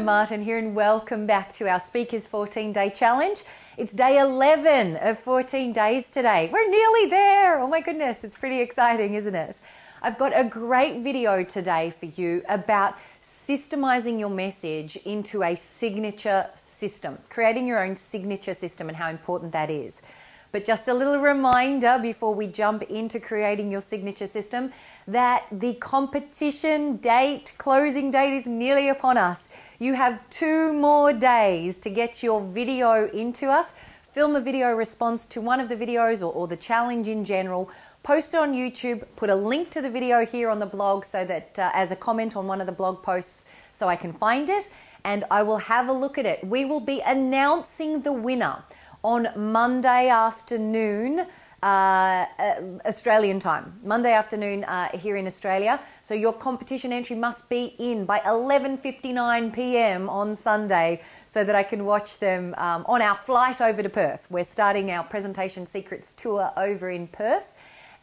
Joanna Martin here, and welcome back to our Speakers 14-Day Challenge. It's day 11 of 14 days today. We're nearly there. Oh my goodness, it's pretty exciting, isn't it? I've got a great video today for you about systemizing your message into a signature system, creating your own signature system and how important that is. But just a little reminder before we jump into creating your signature system that the competition date, closing date is nearly upon us. You have 2 more days to get your video into us. Film a video response to one of the videos or the challenge in general. Post it on YouTube. Put a link to the video here on the blog so that as a comment on one of the blog posts so I can find it and I will have a look at it. We will be announcing the winner on Monday afternoon, Australian time. Monday afternoon here in Australia. So your competition entry must be in by 11:59 p.m. on Sunday so that I can watch them on our flight over to Perth. We're starting our Presentation Secrets tour over in Perth,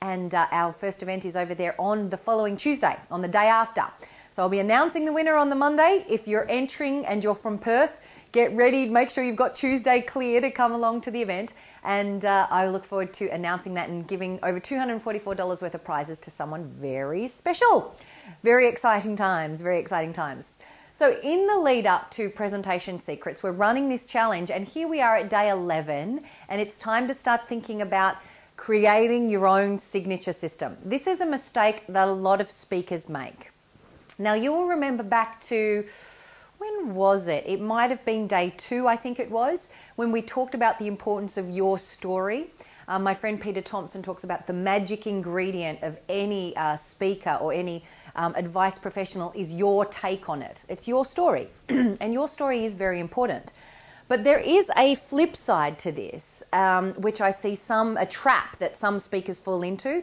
and our first event is over there on the following Tuesday, on the day after. So I'll be announcing the winner on the Monday. If you're entering and you're from Perth, get ready, make sure you've got Tuesday clear to come along to the event, and I look forward to announcing that and giving over $244 worth of prizes to someone very special. Very exciting times, very exciting times. So in the lead up to Presentation Secrets, we're running this challenge, and here we are at day 11, and it's time to start thinking about creating your own signature system. This is a mistake that a lot of speakers make. Now you will remember back to, when was it? It might have been day 2, I think it was, when we talked about the importance of your story. My friend Peter Thompson talks about the magic ingredient of any speaker or any advice professional is your take on it. It's your story, and your story is very important. But there is a flip side to this, which I see a trap that some speakers fall into,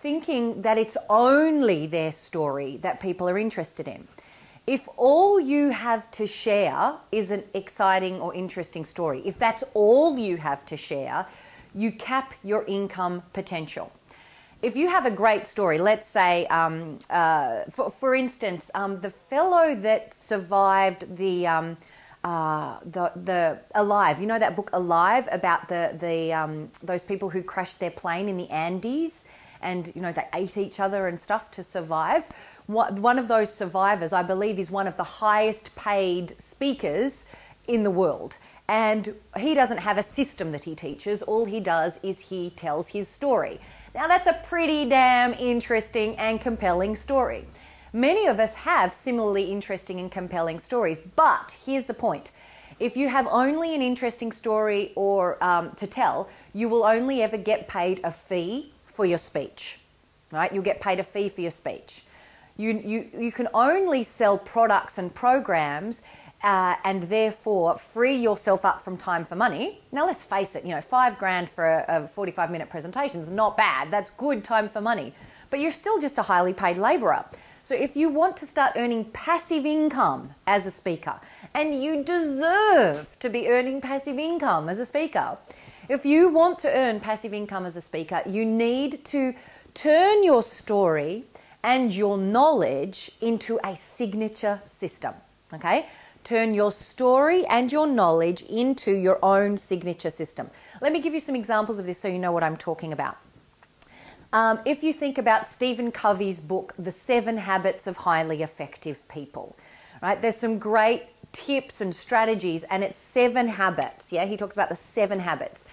thinking that it's only their story that people are interested in. If all you have to share is an exciting or interesting story, if that's all you have to share, you cap your income potential. If you have a great story, let's say, for instance, the fellow that survived the Alive, you know that book Alive about those people who crashed their plane in the Andes, and you know they ate each other and stuff to survive. One of those survivors, I believe, is one of the highest paid speakers in the world. And he doesn't have a system that he teaches. All he does is he tells his story. Now that's a pretty damn interesting and compelling story. Many of us have similarly interesting and compelling stories, but here's the point. If you have only an interesting story or to tell, you will only ever get paid a fee for your speech, right? You'll get paid a fee for your speech. You can only sell products and programs and therefore free yourself up from time for money. Now let's face it, you know, $5 for a 45-minute presentation is not bad. That's good time for money, but you're still just a highly paid laborer. So if you want to start earning passive income as a speaker, and you deserve to be earning passive income as a speaker, if you want to earn passive income as a speaker, you need to turn your story and your knowledge into a signature system, okay? Turn your story and your knowledge into your own signature system. Let me give you some examples of this so you know what I'm talking about. If you think about Stephen Covey's book, The 7 Habits of Highly Effective People, right? There's some great tips and strategies, and it's 7 habits, yeah? He talks about the 7 habits.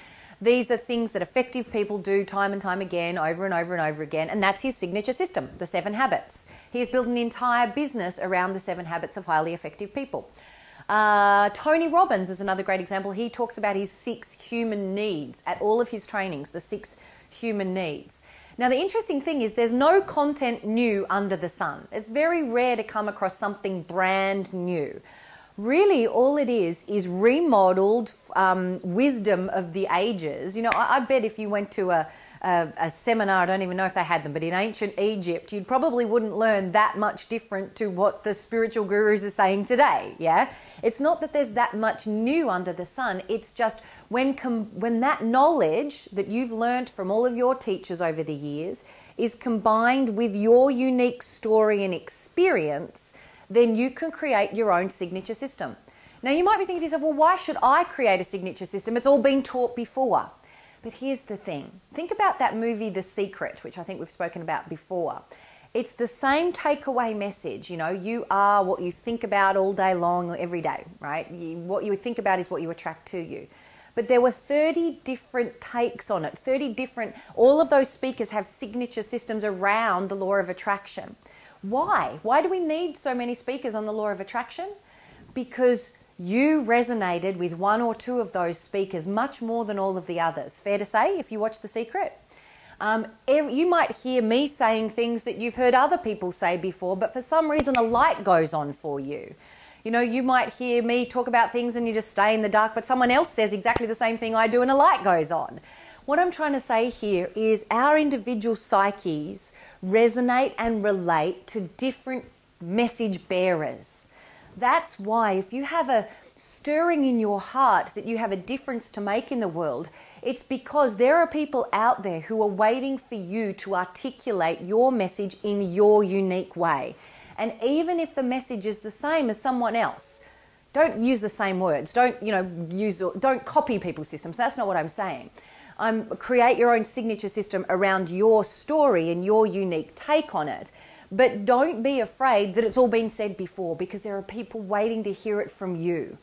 These are things that effective people do time and time again, over and over and over again, and that's his signature system, the 7 habits. He has built an entire business around the 7 habits of highly effective people. Tony Robbins is another great example. He talks about his 6 human needs at all of his trainings, the 6 human needs. Now, the interesting thing is there's no content new under the sun. It's very rare to come across something brand new. Really, all it is remodeled wisdom of the ages. You know, I bet if you went to a seminar, I don't even know if they had them, but in ancient Egypt, you probably wouldn't learn that much different to what the spiritual gurus are saying today, yeah? It's not that there's that much new under the sun, it's just when that knowledge that you've learned from all of your teachers over the years is combined with your unique story and experience, then you can create your own signature system. Now, you might be thinking to yourself, well, why should I create a signature system? It's all been taught before. But here's the thing. Think about that movie, The Secret, which I think we've spoken about before. It's the same takeaway message. You know, you are what you think about all day long, every day, right? What you think about is what you attract to you. But there were 30 different takes on it, 30 different, all of those speakers have signature systems around the law of attraction. Why? Why do we need so many speakers on the law of attraction? Because you resonated with one or two of those speakers much more than all of the others. Fair to say, if you watch The Secret? You might hear me saying things that you've heard other people say before, but for some reason a light goes on for you. You know, you might hear me talk about things and you just stay in the dark, but someone else says exactly the same thing I do and a light goes on. What I'm trying to say here is our individual psyches resonate and relate to different message bearers. That's why if you have a stirring in your heart that you have a difference to make in the world, it's because there are people out there who are waiting for you to articulate your message in your unique way. And even if the message is the same as someone else, don't use the same words. Don't copy people's systems. That's not what I'm saying. Create your own signature system around your story and your unique take on it. But don't be afraid that it's all been said before, because there are people waiting to hear it from you,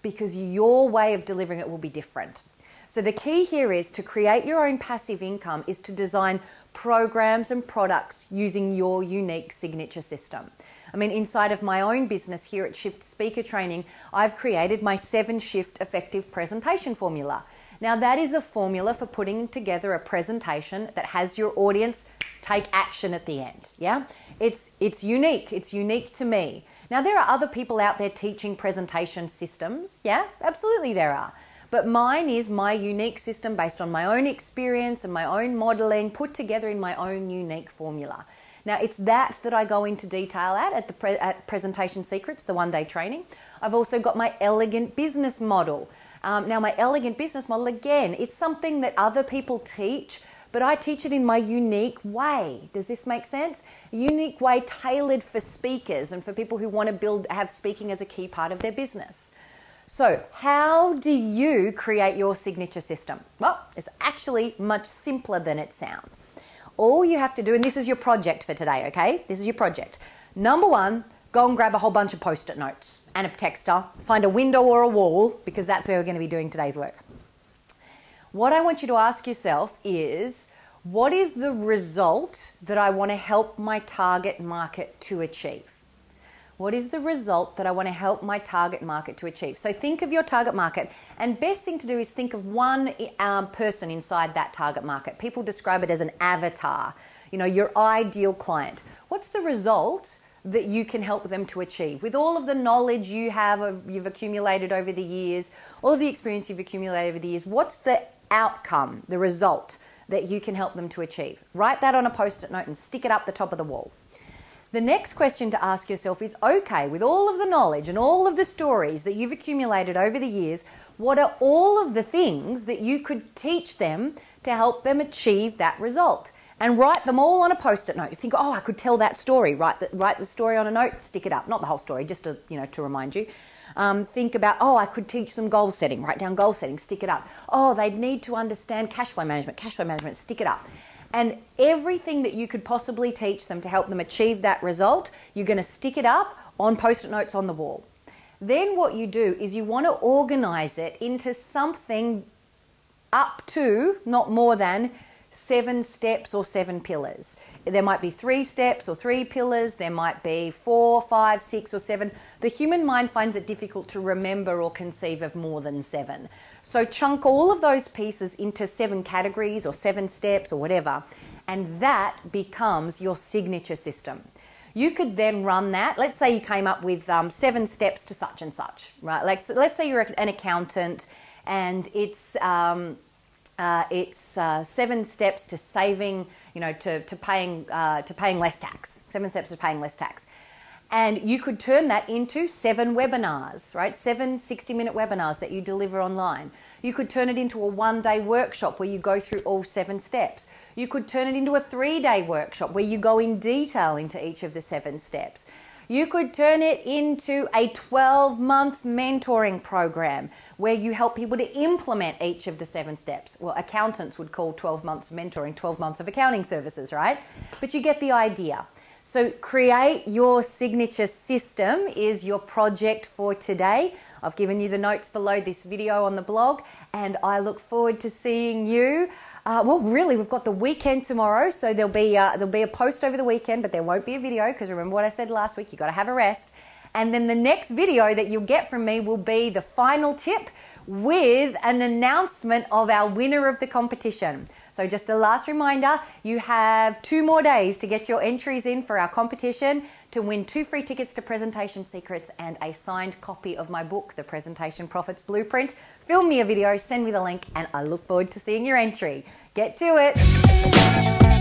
because your way of delivering it will be different. So the key here is to create your own passive income is to design programs and products using your unique signature system. I mean, inside of my own business here at Shift Speaker Training, I've created my 7-shift effective presentation formula. Now, that is a formula for putting together a presentation that has your audience take action at the end, yeah? It's unique. It's unique to me. Now, there are other people out there teaching presentation systems, yeah? Absolutely there are. But mine is my unique system based on my own experience and my own modeling put together in my own unique formula. Now, it's that I go into detail at Presentation Secrets, the one-day training. I've also got my elegant business model. Now, my elegant business model, again, it's something that other people teach, but I teach it in my unique way. Does this make sense? A unique way tailored for speakers and for people who want to have speaking as a key part of their business. So how do you create your signature system? Well, it's actually much simpler than it sounds. All you have to do, and this is your project for today, okay? This is your project. Number one, go and grab a whole bunch of Post-it notes and a texter. Find a window or a wall, because that's where we're going to be doing today's work. What I want you to ask yourself is, what is the result that I want to help my target market to achieve? What is the result that I want to help my target market to achieve? So think of your target market, and best thing to do is think of one person inside that target market. People describe it as an avatar, you know, your ideal client. What's the result that you can help them to achieve? With all of the knowledge you've accumulated over the years, all of the experience you've accumulated over the years, what's the outcome, the result that you can help them to achieve? Write that on a Post-it note and stick it up the top of the wall. The next question to ask yourself is, okay, with all of the knowledge and all of the stories that you've accumulated over the years, what are all of the things that you could teach them to help them achieve that result? And write them all on a Post-it note. You think, oh, I could tell that story. Write the story on a note, stick it up. Not the whole story, just to remind you. Think about, oh, I could teach them goal setting. Write down goal setting, stick it up. Oh, they'd need to understand cash flow management, stick it up. And everything that you could possibly teach them to help them achieve that result, you're going to stick it up on Post-it notes on the wall. Then what you do is you want to organize it into something up to, not more than, 7 steps or 7 pillars. There might be 3 steps or 3 pillars. There might be 4, 5, 6 or 7. The human mind finds it difficult to remember or conceive of more than 7. So chunk all of those pieces into 7 categories or 7 steps or whatever, and that becomes your signature system. You could then run that. Let's say you came up with 7 steps to such and such, right? Let's say you're an accountant and it's 7 steps to saving, to paying less tax. 7 steps to paying less tax. And you could turn that into 7 webinars, right? 7 60-minute webinars that you deliver online. You could turn it into a 1-day workshop where you go through all 7 steps. You could turn it into a 3-day workshop where you go in detail into each of the 7 steps. You could turn it into a 12-month mentoring program where you help people to implement each of the 7 steps. Well, accountants would call 12 months of mentoring 12 months of accounting services, right? But you get the idea. So create your signature system is your project for today. I've given you the notes below this video on the blog, and I look forward to seeing you. Well, really, we've got the weekend tomorrow, so there'll be a post over the weekend, but there won't be a video because remember what I said last week, you got to have a rest. And then the next video that you'll get from me will be the final tip with an announcement of our winner of the competition. So just a last reminder, you have 2 more days to get your entries in for our competition to win 2 free tickets to Presentation Secrets and a signed copy of my book, The Presentation Profits Blueprint. Film me a video, send me the link, and I look forward to seeing your entry. Get to it.